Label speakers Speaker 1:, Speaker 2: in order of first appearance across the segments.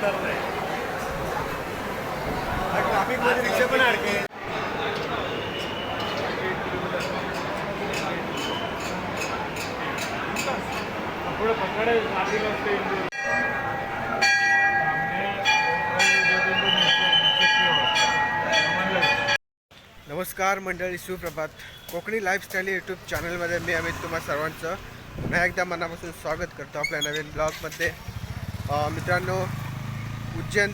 Speaker 1: Traffic मध्ये रिक्षा पण अडके. पुढे पकडे आधी नसते. नमस्कार मंडळी, सुप्रभात. कोकणी लाईफस्टाईल यूट्यूब चॅनलमध्ये मी अमित तुम्हा सर्वांचं पुन्हा एकदा मनापासून स्वागत करतो आपल्या नवीन ब्लॉगमध्ये. मित्रांनो, उज्जैन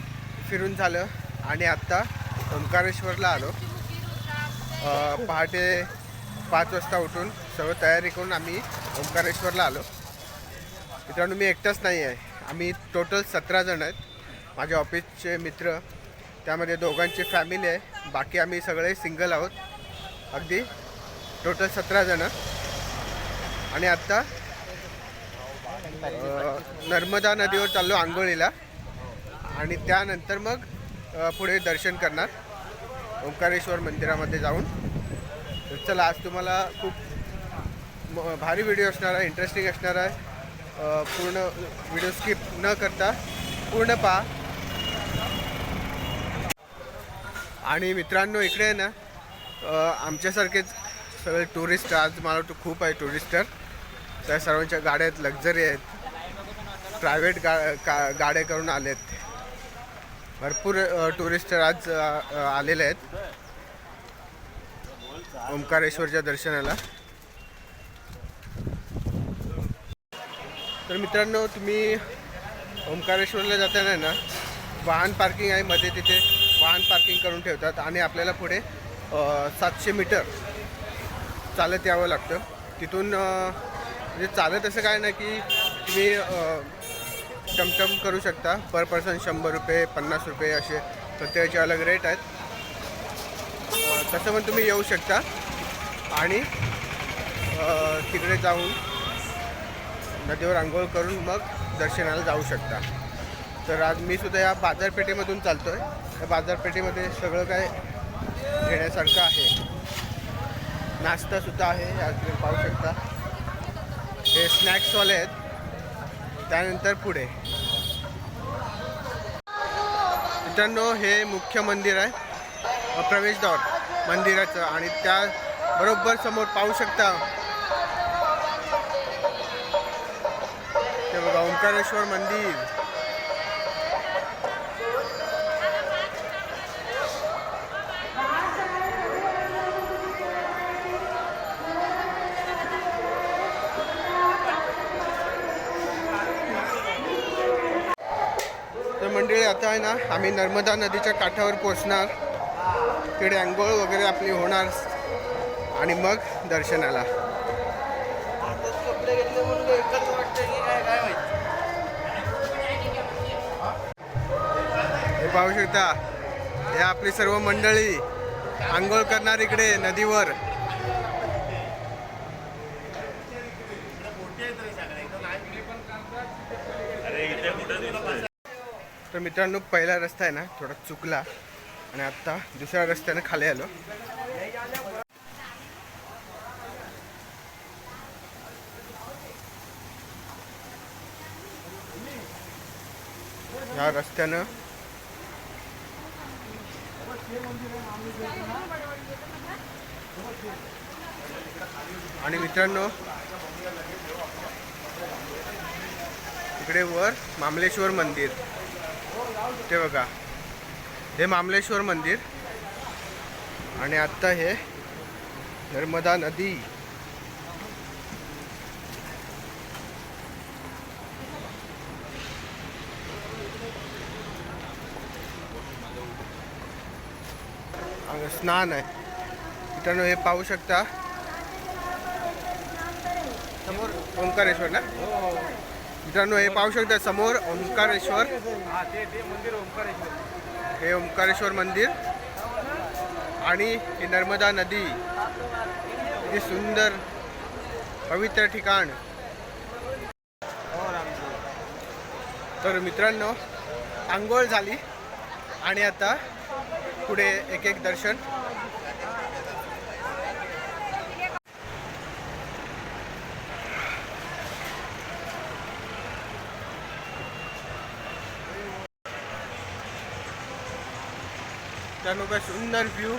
Speaker 1: फिरून झालं आणि आत्ता ओंकारेश्वरला आलो. पहाटे 5 वाजता उठून सर्व तयारी करून आम्ही ओंकारेश्वरला आलो. मित्रांनो, मी एकटाच नाही आहे, आम्ही टोटल 17 जण आहेत. माझे ऑफिसचे मित्र, त्यामध्ये दोघांची फॅमिली आहे, बाकी आम्ही सगळे सिंगल आहोत. अगदी टोटल 17 जण. आणि आत्ता नर्मदा नदीवर चाललो आंघोळीला आणि त्यानंतर मग पुढे दर्शन करणार ओंकारेश्वर मंदिरामध्ये जाऊन. तर चला, आज तुम्हाला खूप भारी व्हिडिओ असणार आहे, इंटरेस्टिंग असणार आहे. पूर्ण व्हिडिओ स्किप न करता पूर्ण पहा. आणि मित्रांनो, इकडे आहे ना आमच्यासारखेच सगळे टुरिस्ट, आज मला वाटतं खूप आहे टुरिस्टर. त्या सर्वांच्या गाड्या आहेत, लक्झरी आहेत, प्रायव्हेट गाड्या करून आले आहेत. भरपूर टुरिस्टर आज आलेले आहेत ओंकारेश्वरच्या दर्शनाला. तर मित्रांनो, तुम्ही ओंकारेश्वरला जाताना ना वाहन पार्किंग आहे मध्ये, तिथे वाहन पार्किंग करून ठेवतात आणि आपल्याला पुढे 700 मीटर चालत यावं लागतं. तिथून म्हणजे चालत असं काय नाही की तुम्ही टमटम करू शकता. पर पर्सन 100 रुपये, 50 रुपये असे प्रत्येकाचे अलग रेट आहेत. तसं पण तुम्ही येऊ शकता आणि तिकडे जाऊन नदीवर आंघोळ करून मग दर्शनाला जाऊ शकता. तर आज मी सुद्धा या बाजारपेठेमधून चालतो आहे. या बाजारपेठेमध्ये सगळं काय घेण्यासारखं आहे. नाश्तासुद्धा आहे, या तुम्ही पाहू शकता. हे स्नॅक्सवाले आहेत. त्यानंतर पुढे मित्रांनो, हे मुख्य मंदिर आहे, प्रवेशद्वार मंदिराचं. आणि त्या बरोबर समोर पाहू शकता ते बघा, ओंकारेश्वर मंदिर. तर मंडळी, आता आहे ना आम्ही नर्मदा नदीच्या काठावर पोचणार. तिकडे आंघोळ वगैरे आपली होणार आणि मग दर्शनाला. हे पाहू शकता, हे आपली सर्व मंडळी आंघोळ करणार इकडे नदीवर. तर मित्रांनो, पहिला रस्ता आहे ना थोडा चुकला आणि आता दुसऱ्या रस्त्याने खाली आलो. या रस्त्यानं आणि मित्रांनो, इकडे वर मामलेश्वर मंदिर, ते बघा, हे मामलेश्वर मंदिर. आणि आत्ता हे नर्मदा नदी. स्नान आहे मित्रांनो. हे पाहू शकता समोर ओंकारेश्वर ना मित्रांनो, हे पाहू शकता समोर ओंकारेश्वर. हे ओंकारेश्वर मंदिर आणि ही नर्मदा नदी. किती सुंदर पवित्र ठिकाण. तर मित्रांनो, आंघोळ झाली आणि आता पुढे एक एक दर्शन. मित्रांनो काय सुंदर व्ह्यू.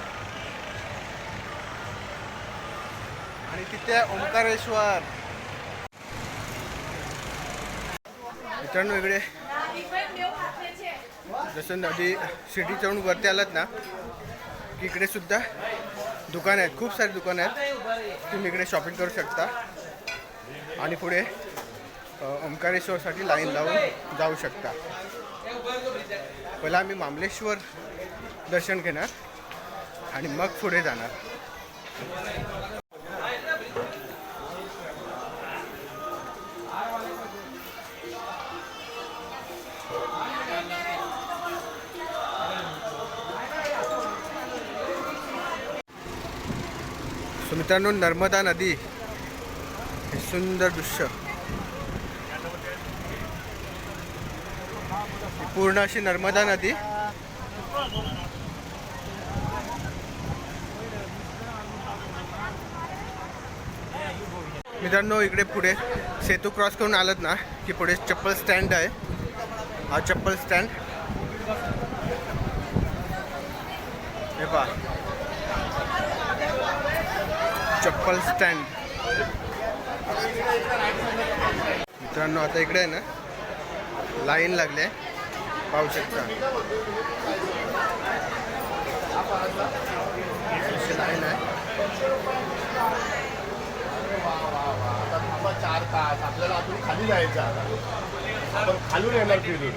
Speaker 1: आणि तिथे ओंकारेश्वर. मित्रांनो इकडे जसं नदी सिटी चढून वरती आलात ना की इकडे सुद्धा दुकान आहेत, खूप सारी दुकानं आहेत. तुम्ही इकडे शॉपिंग करू शकता आणि पुढे ओंकारेश्वरसाठी लाईन लावून जाऊ शकता. पहिला आम्ही मामलेश्वर दर्शन घेणार आणि मग पुढे जाणार. सो मित्रांनो नर्मदा नदी हे सुंदर दृश्य. पूर्ण अशी नर्मदा नदी मित्रांनो इकडे पुढे सेतू क्रॉस करून आलात ना की पुढे चप्पल स्टँड आहे. हा चप्पल स्टँड हे पहा, चप्पल स्टँड. मित्रांनो आता इकडे आहे ना लाईन लागले, पाहू शकता अशी लाईन आहे.
Speaker 2: 4 तास आपल्याला अजून खाली जायचं. आपण खालून येणार फिरून.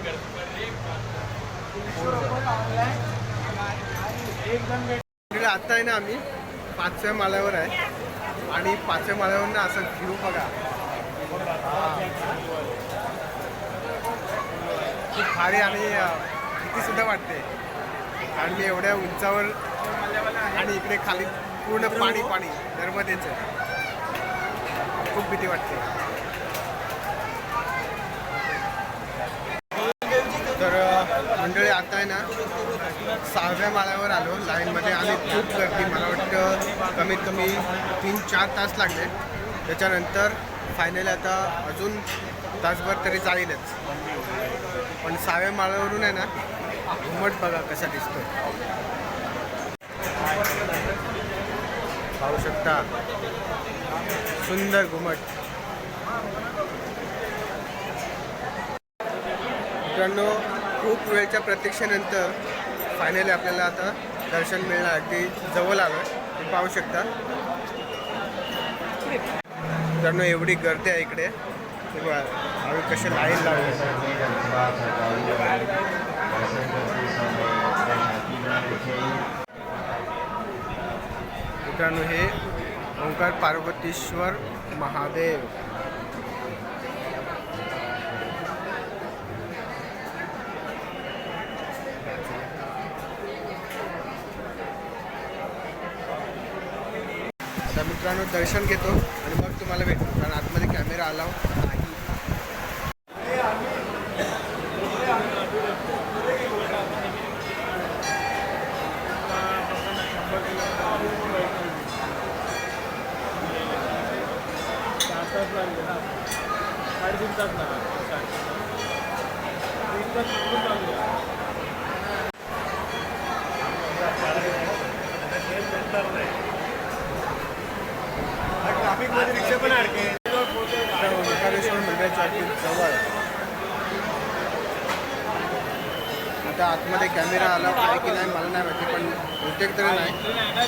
Speaker 1: आता आहे ना आम्ही 5व्या माळ्यावर आहे आणि 5व्या माळ्यावर ना असं व्ह्यू बघा, खूप भारी आणि भीती सुद्धा वाटते. कारण मी एवढ्या उंचावर आणि इकडे खाली पूर्ण पाणी पाणी नर्मदेचं, खूप भीती वाटते. तर मंडळी आता आहे ना 6व्या माळ्यावर आलो लाईनमध्ये आणि खूप गर्दी. मला वाटतं कमीत कमी 3-4 तास लागले. त्याच्यानंतर फायनली आता अजून तासभर तरी जाईलच. पण 6व्या माळ्यावरून आहे ना घुमट बघा कसा दिसतो, पाहू शकता सुंदर घुमट. मित्रांनो खूप वेळच्या प्रतीक्षेनंतर फायनली आपल्याला आता दर्शन मिळणार. अगदी जवळ आलं, तुम्ही पाहू शकता. मित्रांनो एवढी गर्दी आहे इकडे, आम्ही कसे लाईन लावले. मित्रांनो हे ओंकार पार्वतीश्वर महादेव. आता मित्रांनो दर्शन घेतो आणि मग तुम्हाला भेटतो, कारण आतमध्ये कॅमेरा अलाव नाही.
Speaker 2: ट्रॅफिकमध्ये रिक्षा पण अडके.
Speaker 1: ओंकारेश्वर मंदिराच्या अगदी जवळ. आता आतमध्ये कॅमेरा आला आहे की नाही मला नाही माहिती, पण बहुतेक तरी नाही.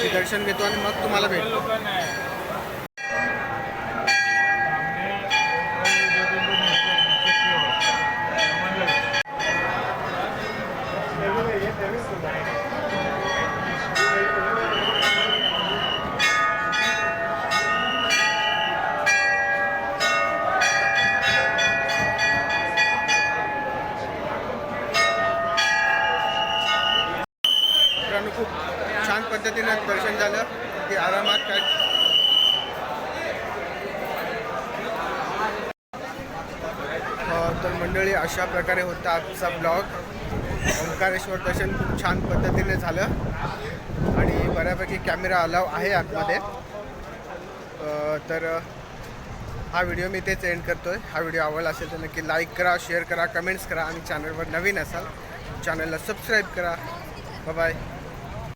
Speaker 1: मी दर्शन घेतो आणि मग तुम्हाला भेटतो. खूप छान पद्धतीनं दर्शन झालं की आरामात काय. तर मंडळी अशा प्रकारे होता आजचा ब्लॉग. ओंकारेश्वर दर्शन खूप छान पद्धतीने झालं आणि बऱ्यापैकी कॅमेरा अलाव आहे आतमध्ये. तर हा व्हिडिओ मी इथेच एंड करतो आहे. हा व्हिडिओ आवडला असेल तर नक्की लाईक करा, शेअर करा, कमेंट्स करा आणि चॅनलवर नवीन असाल चॅनलला सबस्क्राईब करा. Bye bye.